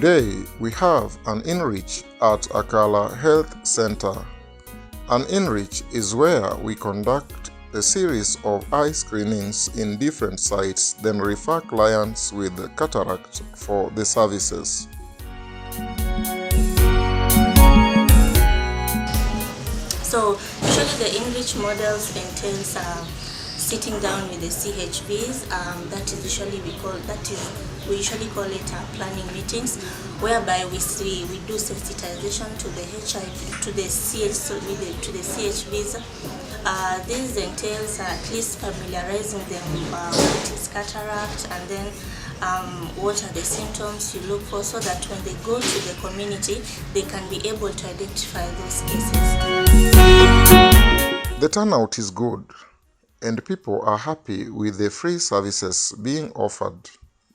Today we have an InReach at Akala Health Center. An InReach is where we conduct a series of eye screenings in different sites, then refer clients with cataract for the services. So usually the InReach models entails sitting down with the CHVs. That is usually we usually call it planning meetings, whereby we do sensitization to the HIV to the CHVs. This entails at least familiarizing them what is cataract, and then what are the symptoms you look for, so that when they go to the community, they can be able to identify those cases. The turnout is good, and people are happy with the free services being offered.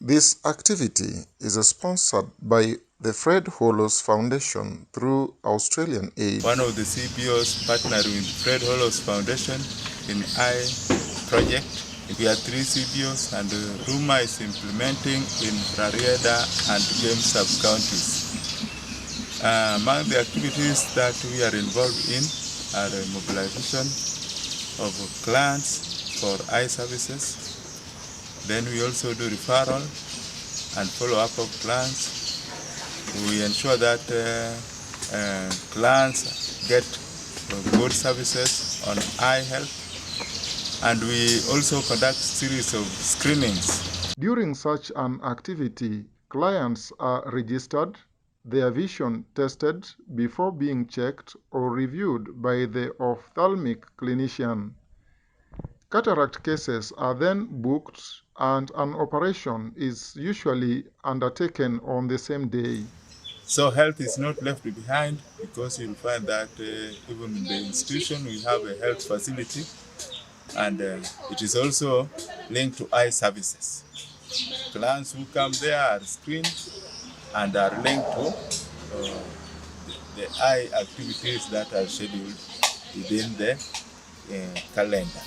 This activity is sponsored by the Fred Hollows Foundation through Australian Aid. One of the CBOs partnered with Fred Hollows Foundation in Eye project. We are 3 CBOs, and RUMA is implementing in Rarieda and Game sub-counties. Among the activities that we are involved in are mobilization of clients for eye services. Then we also do referral and follow-up of clients. We ensure that clients get good services on eye health, and we also conduct series of screenings. During such an activity, clients are registered, their vision tested before being checked or reviewed by the ophthalmic clinician. Cataract cases are then booked, and an operation is usually undertaken on the same day. So health is not left behind, because you'll find that even in the institution we have a health facility, and it is also linked to eye services. Clients who come there are screened and are linked to the eye activities that are scheduled within the calendar.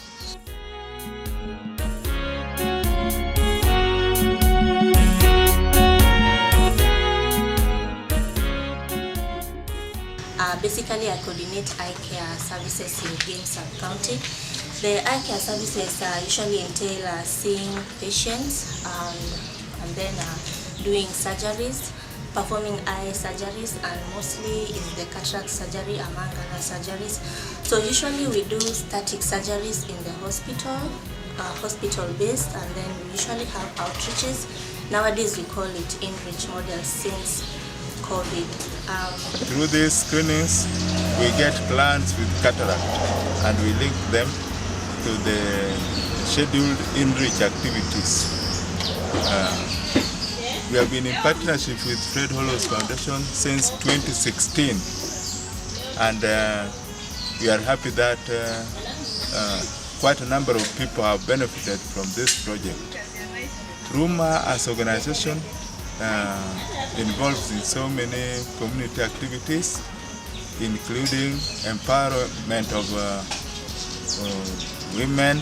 Basically, I coordinate eye care services in Game sub-county. The eye care services usually entail seeing patients and then doing surgeries, performing eye surgeries, and mostly is the cataract surgery among other surgeries. So usually we do static surgeries in the hospital-based, and then we usually have outreaches. Nowadays we call it InReach model since COVID. Through these screenings, we get clients with cataract, and we link them to the scheduled InReach activities. We have been in partnership with Fred Hollows Foundation since 2016, and we are happy that quite a number of people have benefited from this project. RUMA as organization involved in so many community activities, including empowerment of women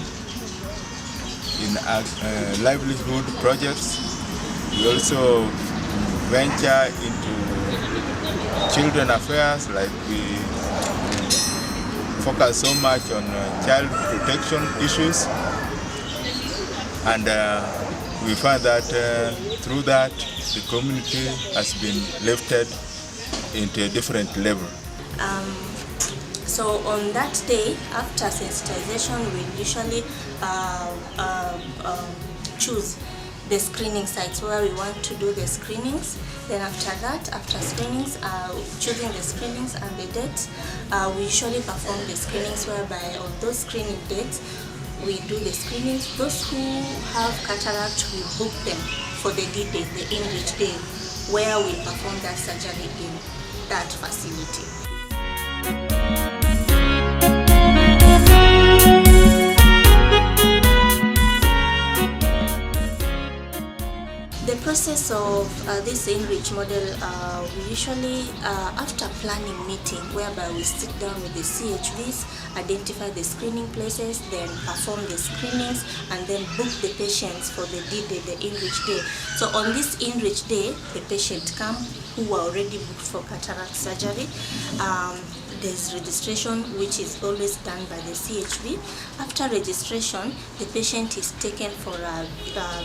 in livelihood projects. We also venture into children affairs, like we focus so much on child protection issues, and we find that through that the community has been lifted into a different level. So on that day, after sensitization, we usually choose the screening sites where we want to do the screenings. Then after that, after screenings, choosing the screenings and the dates, we usually perform the screenings, whereby on those screening dates, we do the screenings. Those who have cataract, we book them for the D-Day, the InReach Day, where we perform that surgery in that facility. The process of this Enrich model, we usually, after planning meeting, whereby we sit down with the CHVs, identify the screening places, then perform the screenings, and then book the patients for the D-Day, the Enrich Day. So on this Enrich Day, the patient come who are already booked for cataract surgery. There's registration, which is always done by the CHV. After registration, the patient is taken for a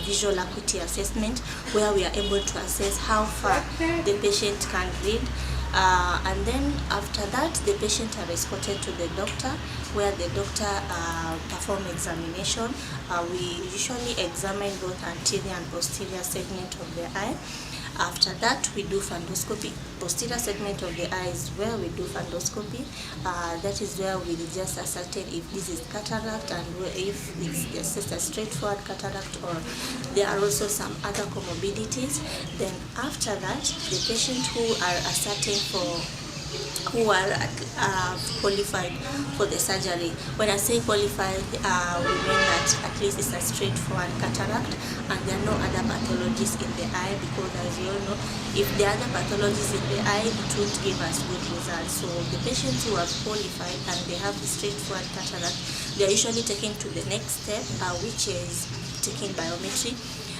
visual acuity assessment, where we are able to assess how far the patient can read. And then after that, the patient are escorted to the doctor, where the doctor perform examination. We usually examine both anterior and posterior segment of the eye. After that, we do fundoscopy. Posterior segment of the eye is where we do fundoscopy. That is where we just ascertain if this is cataract and if it's just a straightforward cataract, or there are also some other comorbidities. Then after that, the patient who are ascertained who are qualified for the surgery. When I say qualified, we mean that at least it's a straightforward cataract and there are no other pathologies in the eye, because as you all know, if there are other pathologies in the eye, it won't give us good results. So the patients who are qualified and they have the straightforward cataract, they are usually taken to the next step, which is taking biometry.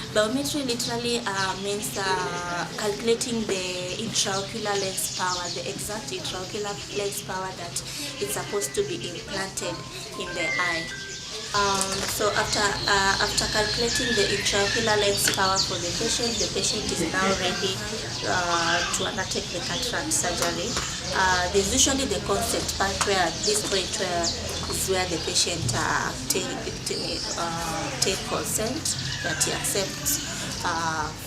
Biometry literally means calculating the intraocular lens power, the exact intraocular lens power that is supposed to be implanted in the eye. So after calculating the intraocular lens power for the patient is now ready to undertake the cataract surgery. There's usually the consent part, where this point is where the patient take consent that he accepts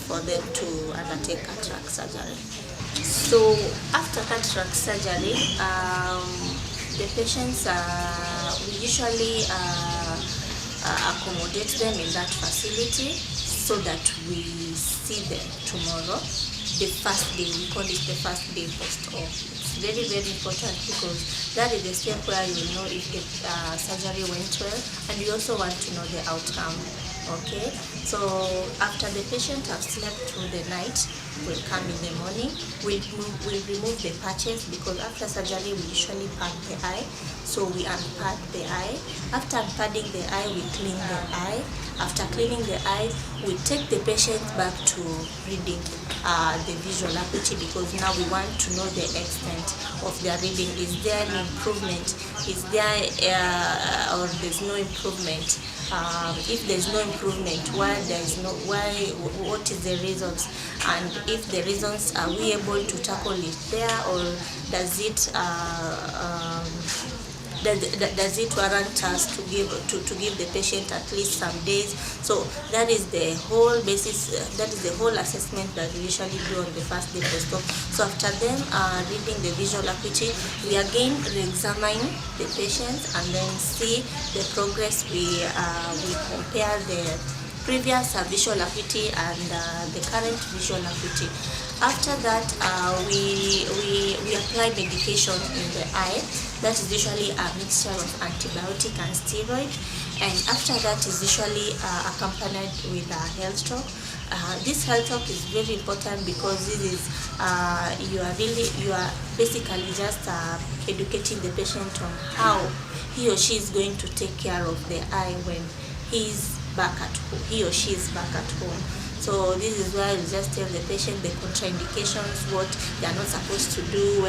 for them to undertake cataract surgery. So after cataract surgery, the patients, we usually accommodate them in that facility so that we see them tomorrow. The first day, we call it the first day post-op. It's very, very important, because that is the step where you know if the surgery went well, and you also want to know the outcome. Okay, so after the patient has slept through the night, we'll come in the morning. We'll remove the patches, because after surgery we usually pad the eye. So we unpad the eye. After unpadding the eye, we clean the eye. After cleaning the eye, we take the patient back to reading the visual acuity, because now we want to know the extent of their reading. Is there an improvement? Is there or there's no improvement? If there's no improvement, what is the reasons? And if the reasons, are we able to tackle it there, or does it warrant us to give the patient at least some days? So that is the whole basis, that is the whole assessment that we usually do on the first day post-op. So after them reading the visual acuity, we again re-examine the patients and then see the progress. We compare the previous visual acuity and the current visual acuity. After that, we apply medication in the eye. That is usually a mixture of antibiotic and steroid, and after that is usually accompanied with a health talk. This health talk is very important, because this is you are basically just educating the patient on how he or she is going to take care of the eye when he or she is back at home. So this is where you just tell the patient the contraindications, what they are not supposed to do,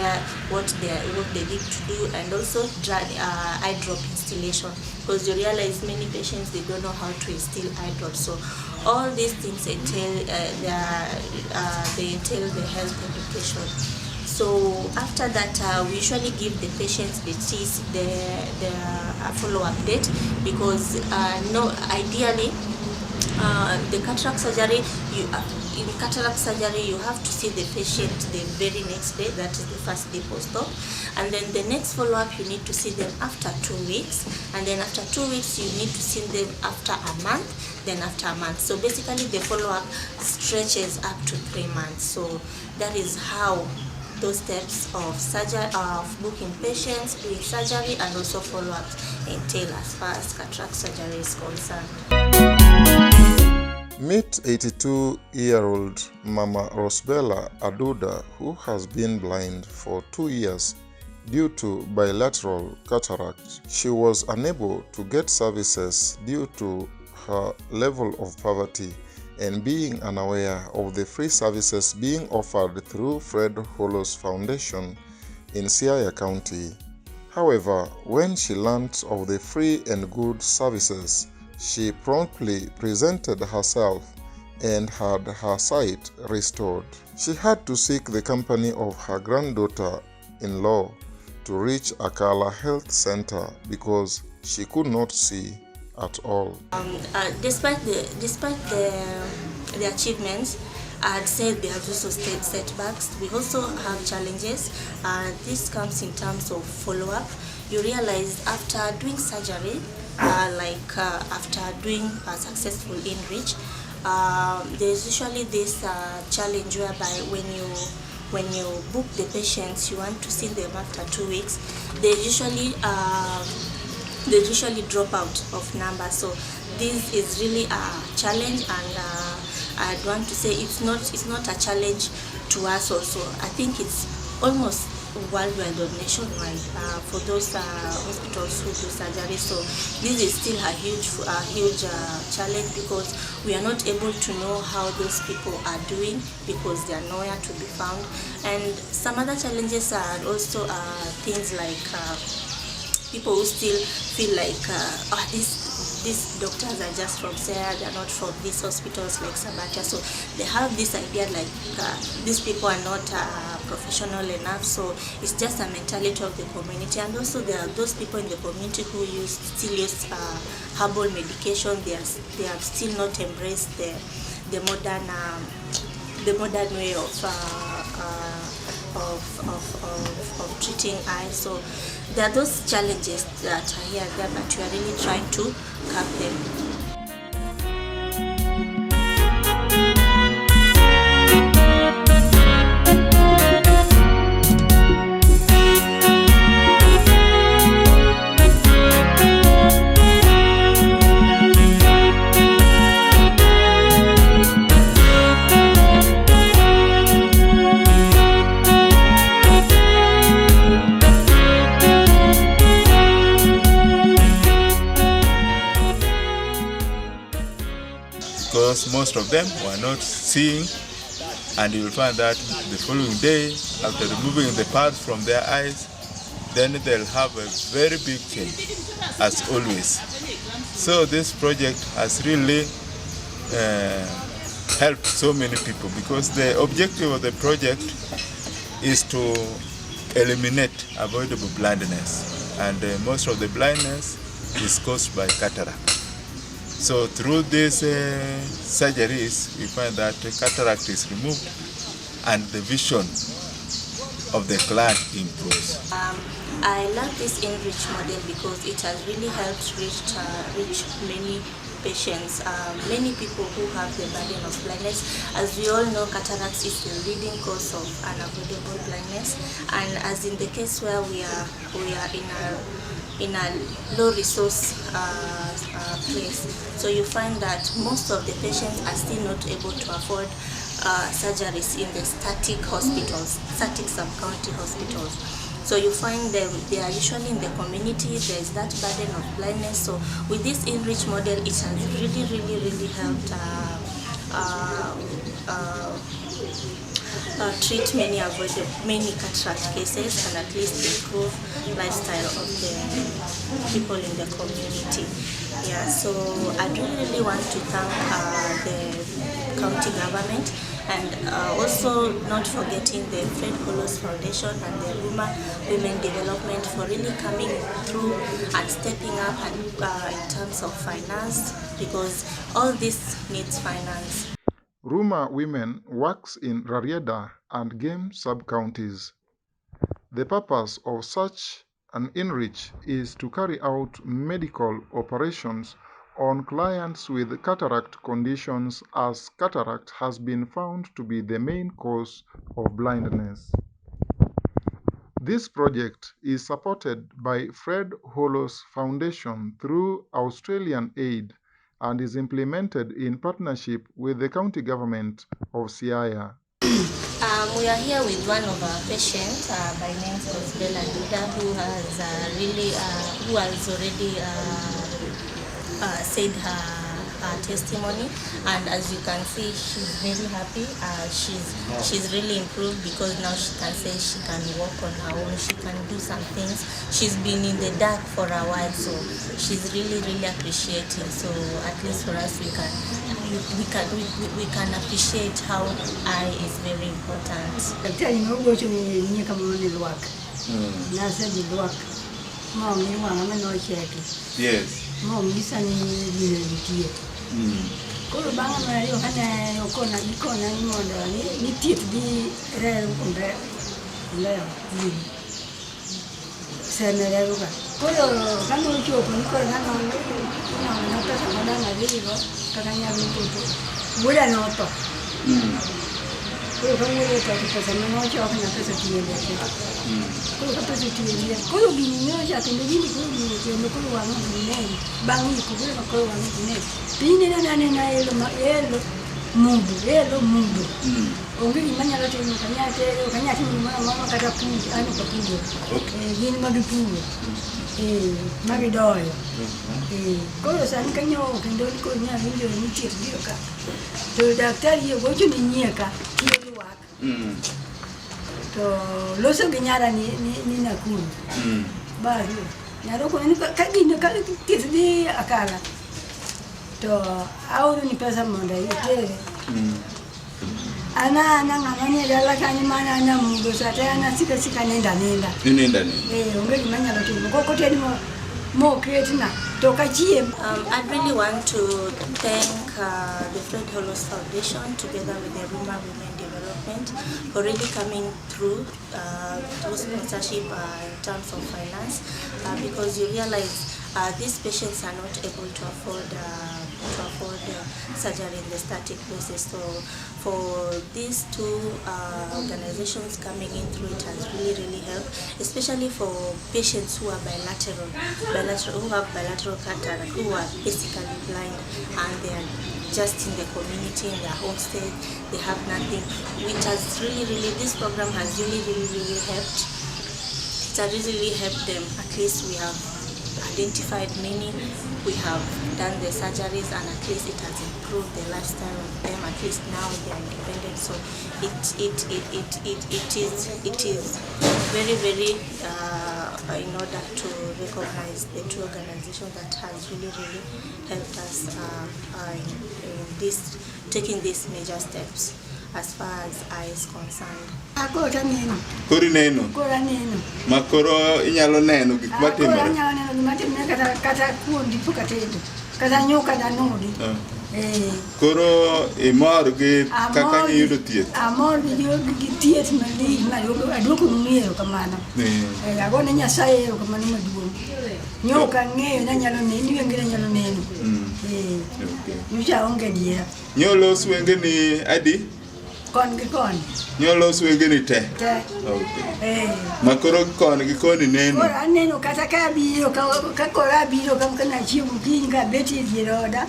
what they need to do, and also eye drop installation, because you realize many patients, they don't know how to instill eye drops. So all these things entail they entail the health education. So after that, we usually give the patients the follow-up date, because ideally, the cataract surgery, in cataract surgery you have to see the patient the very next day, that is the first day post-op, and then the next follow-up you need to see them after 2 weeks, and then after 2 weeks you need to see them after a month, then after a month. So basically the follow-up stretches up to 3 months. So that is how those steps of surgery, of booking patients, doing surgery, and also follow-ups entail as far as cataract surgery is concerned. Meet 82-year-old Mama Rosbella Aduda, who has been blind for 2 years due to bilateral cataract. She was unable to get services due to her level of poverty and being unaware of the free services being offered through Fred Hollows Foundation in Siaya County. However, when she learnt of the free and good services, she promptly presented herself and had her sight restored. She had to seek the company of her granddaughter-in-law to reach Akala Health Center because she could not see at all. Despite the achievements, I'd say there are also setbacks. We also have challenges. This comes in terms of follow-up. You realize after doing surgery, after doing a successful InReach, there's usually this challenge whereby when you book the patients, you want to see them after 2 weeks, they usually drop out of numbers. So this is really a challenge, and I'd want to say it's not a challenge to us also. I think it's almost worldwide or nationwide for those hospitals who do surgery. So this is still a huge challenge, because we are not able to know how those people are doing because they are nowhere to be found. And some other challenges are also things like people who still feel like these doctors are just from Sarah, they're not from these hospitals like Sabatia. So they have this idea like these people are not professional enough. So it's just a mentality of the community. And also there are those people in the community who still use herbal medication. They have still not embraced the modern way of treating eyes. So there are those challenges that are here and there, but we are really trying to curb them. Because most of them were not seeing, and you will find that the following day, after removing the pads from their eyes, then they'll have a very big change, as always. So this project has really helped so many people, because the objective of the project is to eliminate avoidable blindness, and most of the blindness is caused by cataract. So through these surgeries, we find that cataract is removed and the vision of the client improves. I love this InReach model because it has really helped reach many patients, many people who have the burden of blindness. As we all know, cataracts is the leading cause of unavoidable blindness, and as in the case where we are in a low resource place, so you find that most of the patients are still not able to afford surgeries in the static sub-county hospitals. So you find them, they are usually in the community, there is that burden of blindness. So with this InReach model, it has really helped treat many cataract cases, and at least improve lifestyle of the people in the community. Yeah, so I really want to thank the county government, and also not forgetting the Fred Hollows Foundation and the Ruma Women Development for really coming through and stepping up and, in terms of finance, because all this needs finance. Ruma Women works in Rarieda and Game sub-counties. The purpose of such an InReach is to carry out medical operations on clients with cataract conditions, as cataract has been found to be the main cause of blindness. This project is supported by Fred Hollows Foundation through Australian aid and is implemented in partnership with the county government of Siaya. We are here with one of our patients by name Bella Duda, who has already said her testimony, and as you can see, she's very happy. She's really improved because now she can say she can walk on her own, she can do some things. She's been in the dark for a while, so she's really appreciating. So at least for us, we can appreciate how eye is very important. Yes. Kolo banga na yo hana yo kona ni mondo ni tiet di rero kumbe leo sene rero ka kolo kama ucho ko ni kolo kama na pesa moda na vile kakanya mtoto muda no to kolo kama ile kwa pesa na no cho na pesa tiende kolo ka pesa tiende kolo bini no ja tende bini kolo wana ni bangi kolo wana ni bini na elo mundo ongeli manya lote ni kanyate ni mama kata pungi ani kwa pungi bini madupungi magidoyo kolo sani kanyo kendo ko nya ndio ni tirdio ka to daktari yo gojo ni nyeka kilo waka to loso ginyara ni nakuru bado nyaro ko ni kagino ka tirdi akala to au ni pesa monda yote ana ngani dala kani mana na mungu sata ana sika nenda ongeli manya lote ko tedi mo create na toka chie. I really want to thank the Fred Hollows Foundation together with the Ruma Women Development for really coming through sponsorship in terms of finance, because you realize these patients are not able to afford surgery in the static places. So for these two organizations coming in through, it has really helped, especially for patients who are who have bilateral cataract, who are basically blind and they are just in the community, in their home state, they have nothing. Which has really this program has really helped. It has really helped them. At least we have identified many, we have done the surgeries, and at least it has improved the lifestyle of them. At least now they are independent. So it is very in order to recognize the two organizations that has really helped us in this, taking these major steps as far as I is concerned. Kori neno. Makoro inyalo neno gik matimore. Inyalo neno gik matimore kata kuondi puka tedo. Kata nyoka da nodi. Koro imor gi kaka iyudo thieth. Amor gi thieth mali ma aduoko ng'eyo kamano. Agone Nyasaye kamano maduong'. Nyoka ng'eyo na nyalo neno, wengine nyalo neno. Nyucha onge dia. Nyolo swenge ni adi? Kon gi kon. Nyolo swenge ni te. Te. Makoro kon gi koni neno. Koro aneno kata ka biro ka kora biro kam kana chiemo kinga beti diroda.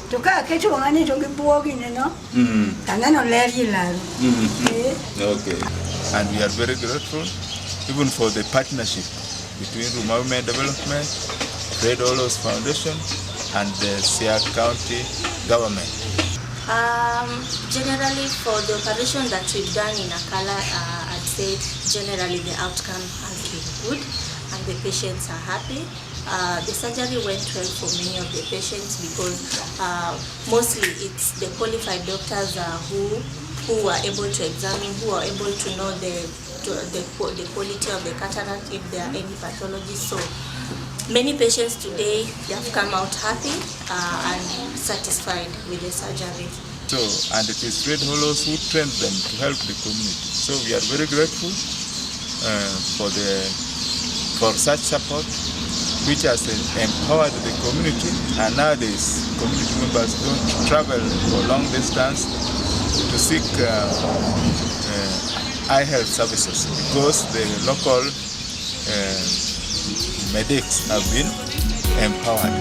To ka keto ngani to gi buogi neno. Kaneno ler yilaro. Okay. And we are very grateful even for the partnership between Ruma Women Development, Fred Hollows Foundation, and the Siaya County government. Generally, for the operation that we've done in Akala, I'd say generally the outcome has been good and the patients are happy. The surgery went well for many of the patients because mostly it's the qualified doctors who are able to examine, who are able to know the quality of the cataract, if there are any pathologies. So many patients today, they have come out happy and satisfied with the surgery. So, and it is Fred Hollows who trained them to help the community. So we are very grateful for such support, which has empowered the community. And nowadays, community members don't travel for long distance to seek eye health services because the local medics have been empowered.